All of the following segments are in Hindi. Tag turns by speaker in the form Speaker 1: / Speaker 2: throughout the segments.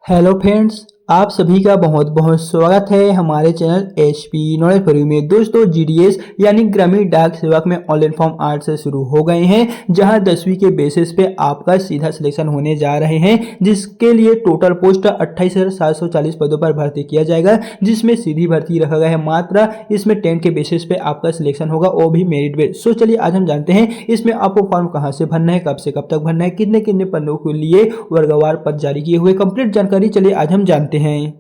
Speaker 1: हेलो फ्रेंड्स, आप सभी का बहुत बहुत स्वागत है हमारे channel HP knowledge for you में। दोस्तों, जीडीएस यानी ग्रामीण डाक सेवक में ऑनलाइन फॉर्म 8 से शुरू हो गए हैं, जहां 10वीं के बेसिस पे आपका सीधा सिलेक्शन होने जा रहे हैं, जिसके लिए टोटल पोस्ट 28,740 पदों पर भर्ती किया जाएगा, जिसमें सीधी भर्ती रखा गया है। मात्र इसमें 10 के बेसिस पे आपका सिलेक्शन होगा, वो भी मेरिट बेस। सो चलिए आज हम जानते हैं इसमें आपको फॉर्म कहां से भरना है, कब से कब तक भरना है, कितने कितने पदों के लिए वर्गवार पद जारी किए हुए, कंप्लीट जानकारी चलिए आज हम जानते हैं।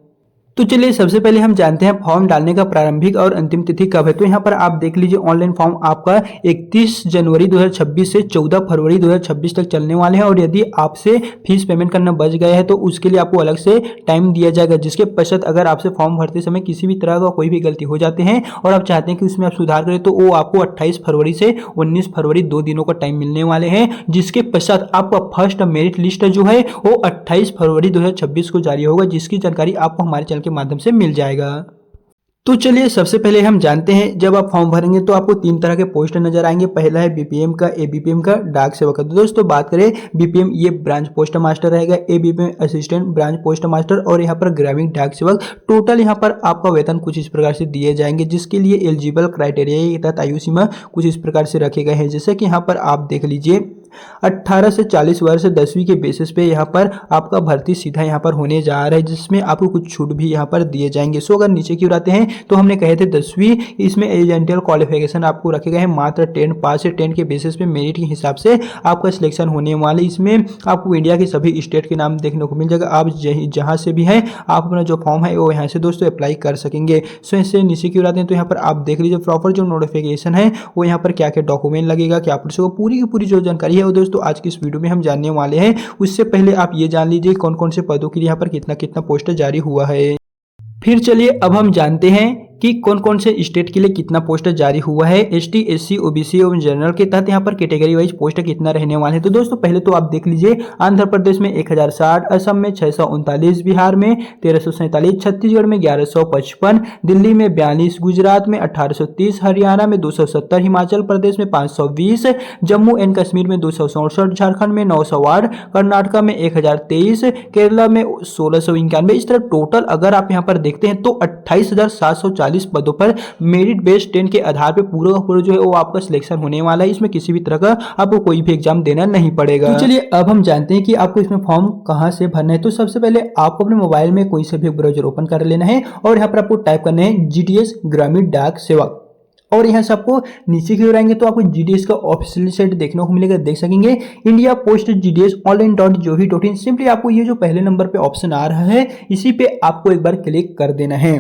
Speaker 1: तो चलिए सबसे पहले हम जानते हैं फॉर्म डालने का प्रारंभिक और अंतिम तिथि कब है। तो यहाँ पर आप देख लीजिए, ऑनलाइन फॉर्म आपका 31 जनवरी 2026 से 14 फरवरी 2026 तक चलने वाले हैं, और यदि आपसे फीस पेमेंट करना बच गया है तो उसके लिए आपको अलग से टाइम दिया जाएगा, जिसके पश्चात अगर आपसे फॉर्म भरते समय किसी भी तरह का कोई भी गलती हो जाते हैं और आप चाहते हैं कि उसमें आप सुधार करें, तो वो आपको 28 फरवरी से 19 फरवरी 2 दिनों का टाइम मिलने वाले हैं, जिसके पश्चात आपका फर्स्ट मेरिट लिस्ट जो है वो 28 फरवरी 2026 को जारी होगा, जिसकी जानकारी आपको हमारे चैनल के माध्यम से मिल जाएगा। तो चलिए सबसे पहले हम जानते हैं, जब आप फॉर्म भरेंगे तो आपको 3 तरह के पोस्ट नजर आएंगे। पहला है बीपीएम का, एबीपीएम का, डाक सेवक का। तो दोस्तों बात करें बीपीएम, ये ब्रांच पोस्ट मास्टर रहेगा, ABPM assistant branch post master, और यहाँ पर ग्रामीण डाक सेवक। टोटल यहाँ पर आपका वेतन कुछ इस प्रकार से दिए जाएंगे, जिसके लिए एलिजिबल क्राइटेरिया तथा आयु सीमा कुछ इस प्रकार से रखे गए हैं। जैसे कि यहाँ पर आप देख लीजिए, 18 से 40 वर्ष 10वीं के बेसिस पे यहाँ पर आपका भर्ती सीधा यहाँ पर होने जा रहा है, जिसमें आपको कुछ छूट भी यहाँ पर दिए जाएंगे। सो अगर नीचे की ओर आते हैं तो हमने कहे थे 10वीं, इसमें एजेंटियल क्वालिफिकेशन आपको रखे गए हैं मात्र 10 पास से 10 के बेसिस पे मेरिट के हिसाब से आपका सिलेक्शन होने वाले। इसमें आपको इंडिया के सभी स्टेट के नाम देखने को मिल जाएगा। आप जहाँ से भी हैं आप अपना जो फॉर्म है वो यहाँ से दोस्तों अप्लाई कर सकेंगे। सो इससे नीचे की ओर आते हैं तो यहाँ पर आप देख लीजिए प्रॉपर जो नोटिफिकेशन है वो यहाँ पर क्या क्या डॉक्यूमेंट लगेगा, क्या प्रोसेस होगा, पूरी की पूरी जो जानकारी है वो दोस्तों आज की इस वीडियो में हम जानने वाले हैं। उससे पहले आप ये जान लीजिए कौन कौन से पदों के लिए यहाँ पर कितना कितना पोस्ट जारी हुआ है। फिर चलिए अब हम जानते हैं कि कौन कौन से स्टेट के लिए कितना पोस्ट जारी हुआ है। एसटी, एससी, ओबीसी और जनरल के तहत यहाँ पर कैटेगरी वाइज पोस्ट कितना रहने वाले हैं। तो दोस्तों पहले तो आप देख लीजिए, आंध्र प्रदेश में 1060, असम में 639, बिहार में 1347, छत्तीसगढ़ में 1155, दिल्ली में 42, गुजरात में 1830, हरियाणा में 270, हिमाचल प्रदेश में 520, जम्मू एंड कश्मीर में 267, झारखंड में 908, कर्नाटक में 1023, केरला में 1691। इस तरह टोटल अगर आप यहाँ पर देखते हैं तो 28,740 पदों पर मेरिट बेस्ड 10 के आधार पे पूरा का पूरा जो है वो आपका सिलेक्शन होने वाला है। इसमें किसी भी तरह का आपको कोई भी एग्जाम देना नहीं पड़ेगा। तो चलिए अब हम जानते हैं कि आपको इसमें फॉर्म कहां से भरना है। तो सबसे पहले आपको अपने मोबाइल में कोई से भी ब्राउजर ओपन कर लेना है, और यहाँ पर आपको टाइप करना है जीडीएस ग्रामीण डाक सेवक, और यहाँ से आपको नीचे की ओर आएंगे तो आपको जीडीएस का ऑफिशियल साइट देखने को मिलेगा, देख सकेंगे India post GDS online.gov.in। Simply आपको ये जो पहले नंबर पे ऑप्शन आ रहा है इसी पे आपको एक बार क्लिक कर देना है,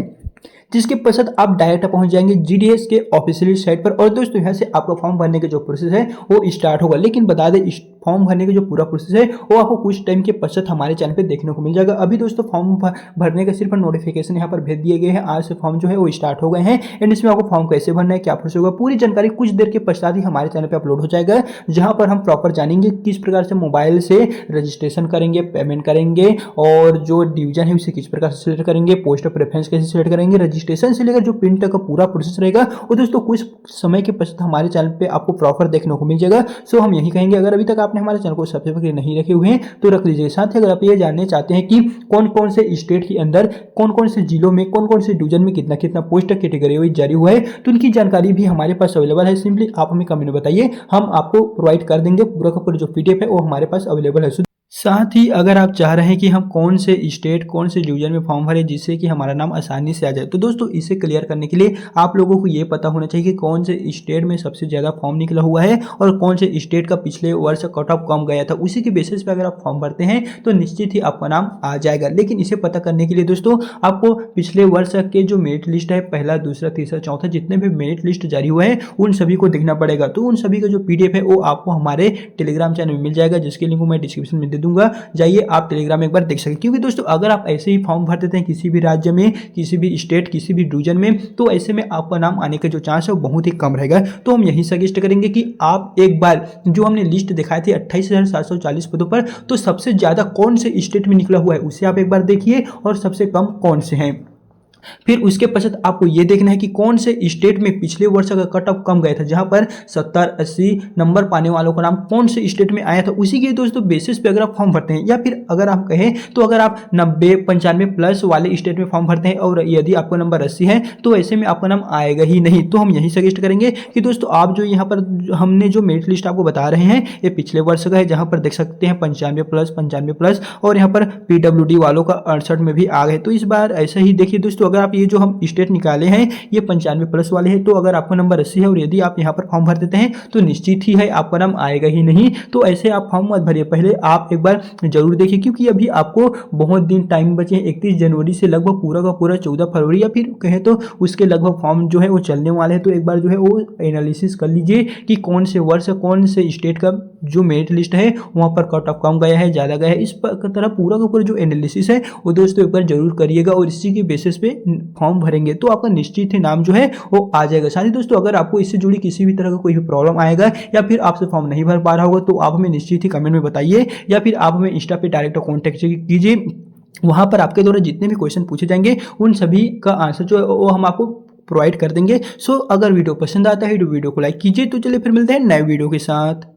Speaker 1: जिसके पश्चात आप डायरेक्ट पहुंच जाएंगे जीडीएस के ऑफिशियल साइट पर। और दोस्तों यहाँ से आपका फॉर्म भरने का जो प्रोसेस है वो स्टार्ट होगा। लेकिन बता दें, फॉर्म भरने का जो पूरा प्रोसेस है वो आपको कुछ टाइम के पश्चात हमारे चैनल पे देखने को मिल जाएगा। अभी दोस्तों फॉर्म भरने का सिर्फ नोटिफिकेशन यहाँ पर भेज दिए गए हैं, आज से फॉर्म जो है वो स्टार्ट हो गए हैं, एंड इसमें आपको फॉर्म कैसे भरना है, क्या प्रोसेस होगा, पूरी जानकारी कुछ देर के पश्चात ही हमारे चैनल पर अपलोड हो जाएगा, जहां पर हम प्रॉपर जानेंगे किस प्रकार से मोबाइल से रजिस्ट्रेशन करेंगे, पेमेंट करेंगे, और जो डिवीजन है उसे किस प्रकार से सिलेक्ट करेंगे, पोस्ट प्रेफरेंस कैसे सिलेक्ट करेंगे, रजिस्ट्रेशन से लेकर जो प्रिंट तक का पूरा प्रोसेस रहेगा वो दोस्तों कुछ समय के पश्चात हमारे चैनल पे आपको प्रॉपर देखने को मिल जाएगा। सो हम यही कहेंगे, अगर अभी तक आपने हमारे चैनल को सब्सक्राइब नहीं रखे हुए हैं तो रख लीजिए। साथ ही अगर आप ये जानने चाहते हैं कि कौन कौन से स्टेट के अंदर, कौन कौन से जिलों में, कौन कौन से डिवीजन में कितना कितना पोस्ट कैटेगरी वाइज जारी हुआ है, तो उनकी जानकारी भी हमारे पास अवेलेबल है। सिंपली आप हमें कमेंट में बताइए, हम आपको प्रोवाइड कर देंगे। पूरा का पूरा जो पीडीएफ है वो हमारे पास अवेलेबल है। साथ ही अगर आप चाह रहे हैं कि हम कौन से स्टेट, कौन से डिवीजन में फॉर्म भरें जिससे कि हमारा नाम आसानी से आ जाए, तो दोस्तों इसे क्लियर करने के लिए आप लोगों को ये पता होना चाहिए कि कौन से स्टेट में सबसे ज़्यादा फॉर्म निकला हुआ है और कौन से स्टेट का पिछले वर्ष कट ऑफ कम गया था। उसी के बेसिस पे अगर आप फॉर्म भरते हैं तो निश्चित ही आपका नाम आ जाएगा। लेकिन इसे पता करने के लिए दोस्तों आपको पिछले वर्ष के जो मेरिट लिस्ट है, पहला, दूसरा, तीसरा, चौथा, जितने भी मेरिट लिस्ट जारी हुए हैं उन सभी को देखना पड़ेगा। तो उन सभी का जो पीडीएफ है वो आपको हमारे टेलीग्राम चैनल में मिल जाएगा, जिसके लिंक को मैं डिस्क्रिप्शन में दे दूंगा, जाइए आप टेलीग्राम में एक बार देख सकते हैं। क्योंकि दोस्तों अगर आप ऐसे ही फॉर्म भर देते हैं किसी भी राज्य में, किसी भी स्टेट, किसी भी डिवीजन में, तो ऐसे में आपका नाम आने का जो चांस है वो बहुत ही कम रहेगा। तो हम यही सजेस्ट करेंगे कि आप एक बार जो हमने लिस्ट दिखाई थी 28,740 पदों पर, तो सबसे ज्यादा कौन से स्टेट में निकला हुआ है उसे आप एक बार देखिए और सबसे कम कौन से हैं। फिर उसके पश्चात आपको ये देखना है कि कौन से स्टेट में पिछले वर्ष का कट ऑफ कम गया था, जहां पर 70-80 नंबर पाने वालों का नाम कौन से स्टेट में आया था, उसी के दोस्तों बेसिस पे अगर आप फॉर्म भरते हैं, या फिर अगर आप कहें तो अगर आप 90-95 प्लस वाले स्टेट में फॉर्म भरते हैं और यदि आपका नंबर 80 है तो ऐसे में आपका नाम आएगा ही नहीं। तो हम यही सजेस्ट करेंगे कि दोस्तों आप जो यहाँ पर हमने जो मेरिट लिस्ट आपको बता रहे हैं ये पिछले वर्ष का है, जहां पर देख सकते हैं 95 प्लस और यहाँ पर पीडब्ल्यूडी वालों का 68 में भी आ गए। तो इस बार ऐसा ही देखिए दोस्तों, अगर आप ये जो हम स्टेट निकाले हैं ये 95 प्लस वाले हैं, तो अगर आपका नंबर 80 है और यदि आप यहाँ पर फॉर्म भर देते हैं तो निश्चित ही है आपका नाम आएगा ही नहीं। तो ऐसे आप फॉर्म मत भरिए, पहले आप एक बार जरूर देखिए, क्योंकि अभी आपको बहुत दिन टाइम बचे हैं। 31 जनवरी से लगभग पूरा का पूरा 14 फरवरी या फिर कहें तो उसके लगभग फॉर्म जो है वो चलने वाले हैं। तो एक बार जो है वो एनालिसिस कर लीजिए कि कौन से वर्ष कौन से स्टेट का जो मेरिट लिस्ट है वहाँ पर कट ऑफ कम गया है, ज़्यादा गया है, इस तरह पूरा का पूरा जो एनालिसिस है वो दोस्तों एक बार जरूर करिएगा और इसी के बेसिस पे फॉर्म भरेंगे तो आपका निश्चित ही नाम जो है वो आ जाएगा। साथ ही दोस्तों अगर आपको इससे जुड़ी किसी भी तरह का कोई भी प्रॉब्लम आएगा या फिर आपसे फॉर्म नहीं भर पा रहा होगा तो आप हमें निश्चित ही कमेंट में बताइए, या फिर आप हमें इंस्टा पे डायरेक्ट कॉन्टैक्ट कीजिए। वहाँ पर आपके द्वारा जितने भी क्वेश्चन पूछे जाएंगे उन सभी का आंसर जो है वो हम आपको प्रोवाइड कर देंगे। सो अगर वीडियो पसंद आता है तो वीडियो को लाइक कीजिए। तो चलिए फिर मिलते हैं नए वीडियो के साथ।